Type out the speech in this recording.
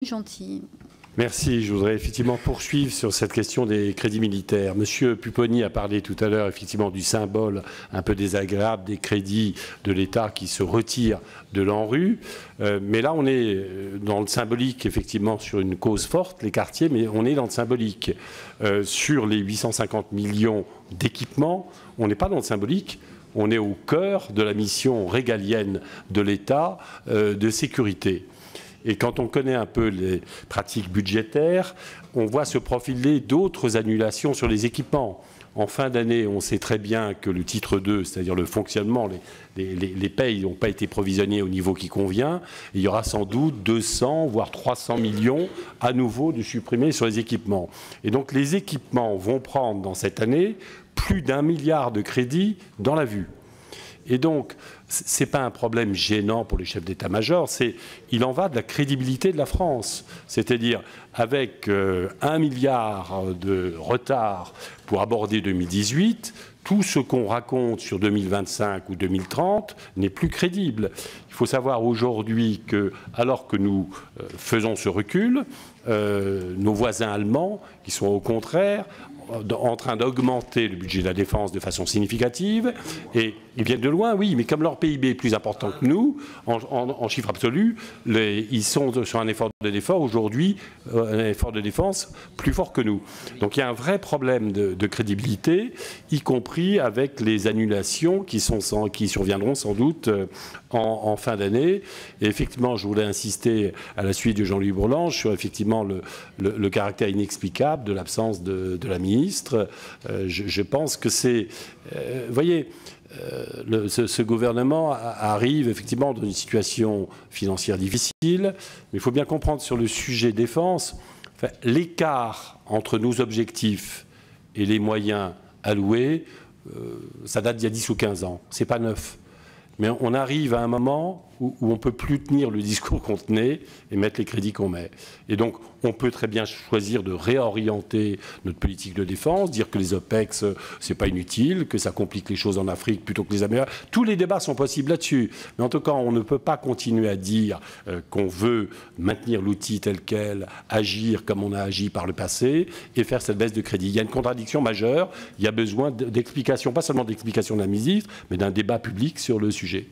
Gentil. Merci. Je voudrais effectivement poursuivre sur cette question des crédits militaires. Monsieur Pupponi a parlé tout à l'heure effectivement du symbole un peu désagréable des crédits de l'État qui se retirent de l'ANRU. Mais là, on est dans le symbolique, effectivement, sur une cause forte, les quartiers, mais on est dans le symbolique. Sur les 850 millions d'équipements, on n'est pas dans le symbolique. On est au cœur de la mission régalienne de l'État de sécurité. Et quand on connaît un peu les pratiques budgétaires, on voit se profiler d'autres annulations sur les équipements. En fin d'année, on sait très bien que le titre 2, c'est-à-dire le fonctionnement, les payes n'ont pas été provisionnés au niveau qui convient. Et il y aura sans doute 200, voire 300 millions à nouveau de supprimés sur les équipements. Et donc les équipements vont prendre dans cette année plus d'1 milliard de crédits dans la vue. Et donc, ce n'est pas un problème gênant pour les chefs d'état-major, il en va de la crédibilité de la France. C'est-à-dire, avec 1 milliard de retard pour aborder 2018, tout ce qu'on raconte sur 2025 ou 2030 n'est plus crédible. Il faut savoir aujourd'hui que, alors que nous faisons ce recul, nos voisins allemands, qui sont au contraire en train d'augmenter le budget de la défense de façon significative, et ils viennent de loin, oui, mais comme leur PIB est plus important que nous, en chiffre absolu, ils sont sur un effort de défense aujourd'hui, un effort de défense plus fort que nous. Donc il y a un vrai problème de crédibilité, y compris avec les annulations qui surviendront sans doute en fin d'année. Et effectivement, je voulais insister à la suite de Jean-Louis Bourlanges sur effectivement le caractère inexplicable de l'absence de la ministre. Je pense que c'est... vous voyez, ce gouvernement arrive effectivement dans une situation financière difficile, mais il faut bien comprendre sur le sujet défense, l'écart entre nos objectifs et les moyens alloués, ça date d'il y a 10 ou 15 ans, c'est pas neuf. Mais on arrive à un moment où on ne peut plus tenir le discours qu'on tenait et mettre les crédits qu'on met. Et donc, on peut très bien choisir de réorienter notre politique de défense, dire que les OPEX, c'est pas inutile, que ça complique les choses en Afrique plutôt que les Américains. Tous les débats sont possibles là-dessus. Mais en tout cas, on ne peut pas continuer à dire qu'on veut maintenir l'outil tel quel, agir comme on a agi par le passé et faire cette baisse de crédit. Il y a une contradiction majeure. Il y a besoin d'explications, pas seulement d'explications de la ministre, mais d'un débat public sur le sujet.